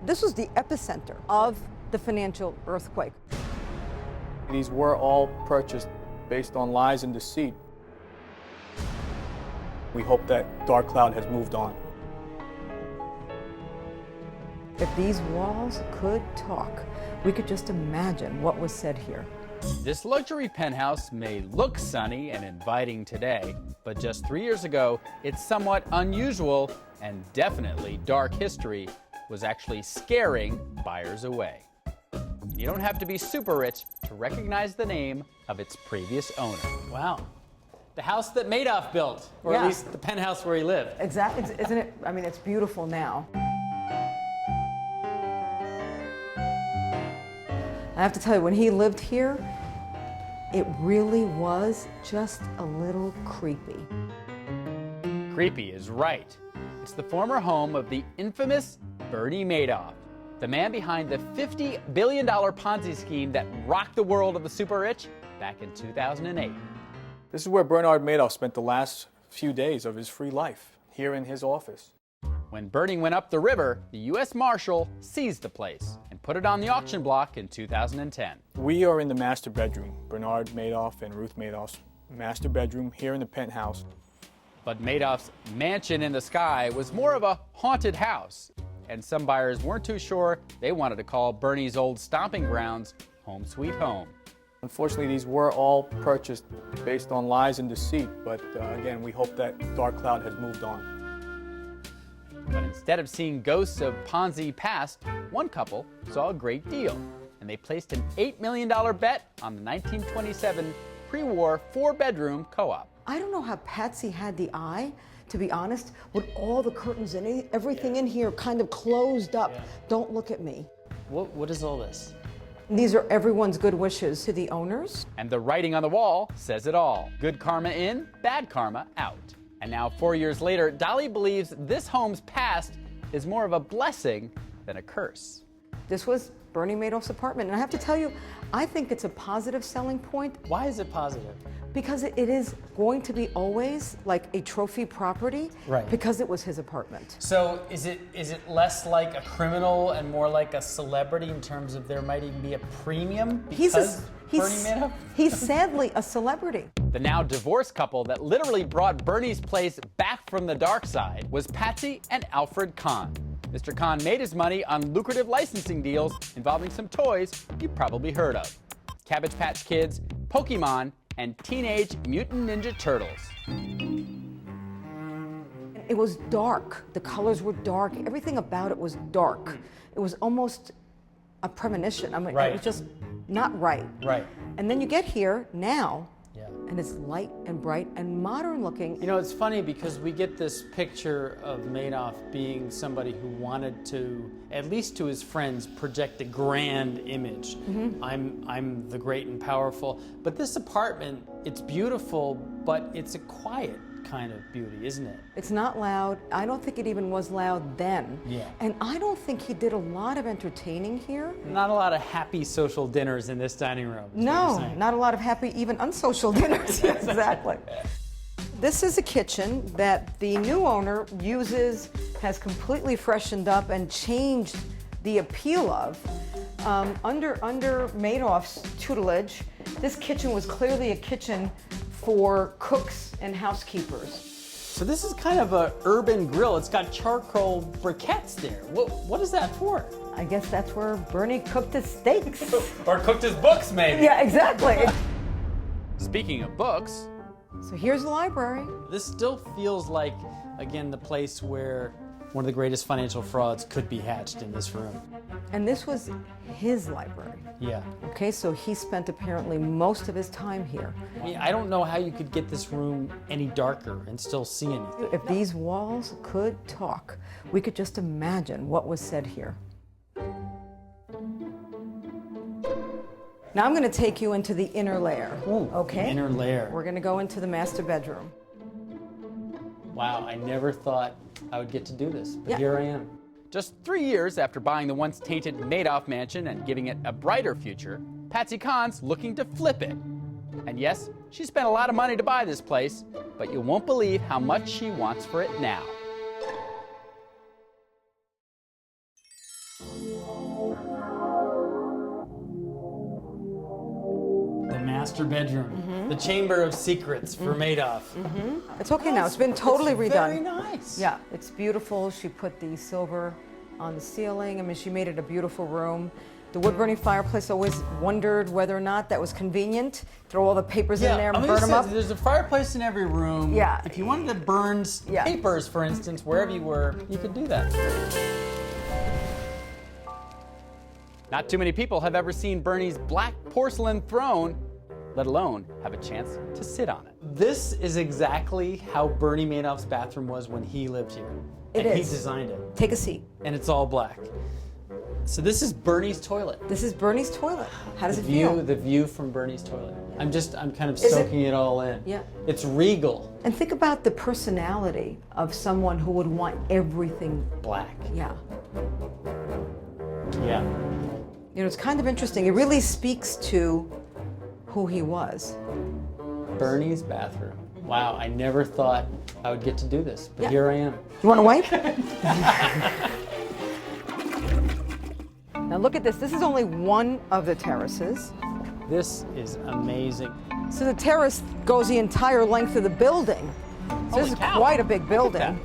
This was the epicenter of the financial earthquake. These were all purchased based on lies and deceit. We hope that dark cloud has moved on. If these walls could talk, we could just imagine what was said here. This luxury penthouse may look sunny and inviting today, but just 3 years ago, its somewhat unusual and definitely dark history was actually scaring buyers away. You don't have to be super rich to recognize the name of its previous owner. Wow. The house that Madoff built, or at least the penthouse where he lived. Exactly, isn't it? I mean, it's beautiful now. I have to tell you, when he lived here, it really was just a little creepy. Creepy is right. It's the former home of the infamous Bernie Madoff, the man behind the $50 billion Ponzi scheme that rocked the world of the super rich back in 2008. This is where Bernard Madoff spent the last few days of his free life, here in his office. When Bernie went up the river, the U.S. Marshal seized the place and put it on the auction block in 2010. We are in the master bedroom, Bernard Madoff and Ruth Madoff's master bedroom here in the penthouse. But Madoff's mansion in the sky was more of a haunted house, and some buyers weren't too sure they wanted to call Bernie's old stomping grounds home sweet home. Unfortunately, these were all purchased based on lies and deceit, but again, we hope that dark cloud has moved on. But instead of seeing ghosts of Ponzi past, one couple saw a great deal, and they placed an $8 million bet on the 1927 pre-war 4-bedroom co-op. I don't know how Patsy had the eye, to be honest, with all the curtains and everything in here kind of closed up. Don't look at me. What is all this? These are everyone's good wishes to the owners. And the writing on the wall says it all. Good karma in, bad karma out. And now 4 years later, Dolly believes this home's past is more of a blessing than a curse. This was Bernie Madoff's apartment, and I have to tell you, I think it's a positive selling point. Why is it positive? Because it is going to be always like a trophy property, right? Because it was his apartment. So is it less like a criminal and more like a celebrity in terms of there might even be a premium because Bernie Madoff? He's sadly a celebrity. The now divorced couple that literally brought Bernie's place back from the dark side was Patsy and Alfred Kahn. Mr. Kahn made his money on lucrative licensing deals involving some toys you've probably heard of: Cabbage Patch Kids, Pokemon, and Teenage Mutant Ninja Turtles. It was dark. The colors were dark. Everything about it was dark. It was almost a premonition. I mean, it was just not right. Right. And then you get here now, and it's light and bright and modern looking. You know, it's funny because we get this picture of Madoff being somebody who wanted to, at least to his friends, project a grand image. I'm the great and powerful. But this apartment, it's beautiful, but it's a quiet kind of beauty, isn't it? It's not loud. I don't think it even was loud then. Yeah. And I don't think he did a lot of entertaining here. Not a lot of happy social dinners in this dining room. No, not a lot of happy, even unsocial dinners. Exactly. This is a kitchen that the new owner uses, has completely freshened up and changed the appeal of. Under Madoff's tutelage, this kitchen was clearly a kitchen for cooks and housekeepers. So this is kind of an urban grill. It's got charcoal briquettes there. What is that for? I guess that's where Bernie cooked his steaks. Or cooked his books, maybe. Yeah, exactly. Speaking of books, so here's the library. This still feels like, again, the place where one of the greatest financial frauds could be hatched in this room. And this was his library. Yeah. Okay, so he spent apparently most of his time here. I mean, I don't know how you could get this room any darker and still see anything. If these walls could talk, we could just imagine what was said here. Now I'm going to take you into the inner layer. Ooh, okay? Inner layer. We're going to go into the master bedroom. Wow, I never thought I would get to do this, but here I am. just 3 years after buying the once tainted Madoff mansion and giving it a brighter future, Patsy Kahn's looking to flip it. And yes, she spent a lot of money to buy this place, but you won't believe how much she wants for it now. master bedroom, the chamber of secrets for Madoff. It's okay now. It's been totally redone. Very nice. Yeah, it's beautiful. She put the silver on the ceiling. I mean, she made it a beautiful room. The wood-burning fireplace, always wondered whether or not that was convenient. Throw all the papers in there and burn them up. There's a fireplace in every room. Yeah. If you wanted to burn papers, for instance, wherever you were, you could do that. Not too many people have ever seen Bernie's black porcelain throne, let alone have a chance to sit on it. This is exactly how Bernie Madoff's bathroom was when he lived here. It and is. He designed it. Take a seat. And it's all black. So this is Bernie's toilet. This is Bernie's toilet. How does it feel? The view from Bernie's toilet. I'm kind of Is it- soaking it all in. Yeah. It's regal. And think about the personality of someone who would want everything Black. Yeah. Yeah. You know, it's kind of interesting. It really speaks to who he was. Bernie's bathroom. Wow, I never thought I would get to do this, but Yeah. here I am. You want to wipe? Now look at this. This is only one of the terraces. This is amazing. So the terrace goes the entire length of the building. So this is quite a big building.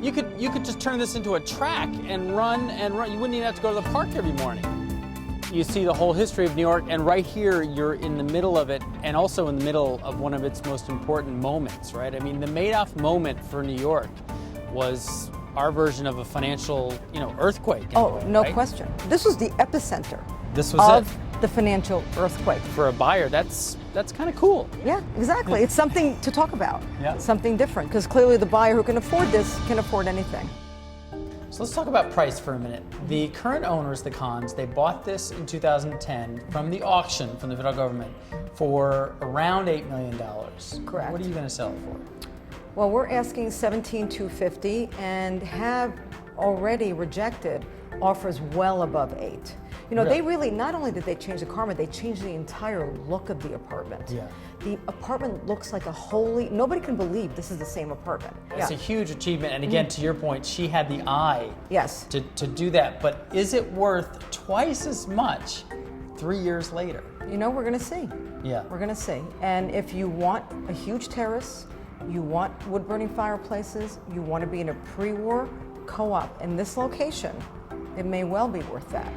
You could just turn this into a track and run and run. You wouldn't even have to go to the park every morning. You see the whole history of New York, and right here you're in the middle of it, and also in the middle of one of its most important moments, right? I mean, the Madoff moment for New York was our version of a financial, earthquake. Oh, no right? question. This was the epicenter This was of the financial earthquake. For a buyer, that's kind of cool. Yeah, exactly. It's something to talk about. Yeah. Something different, because clearly the buyer who can afford this can afford anything. So let's talk about price for a minute. The current owners, the Khans, they bought this in 2010 from the auction from the federal government for around $8 million. Correct. What are you going to sell it for? Well, we're asking $17,250 and have already rejected offers well above 8. You know, Really? they really, not only did they change the apartment, they changed the entire look of the apartment. Yeah. The apartment looks like nobody can believe this is the same apartment. It's a huge achievement, and again, to your point, she had the eye Yes. to do that, but is it worth twice as much 3 years later? You know, we're going to see. Yeah. We're going to see. And if you want a huge terrace, you want wood-burning fireplaces, you want to be in a pre-war co-op in this location, it may well be worth that.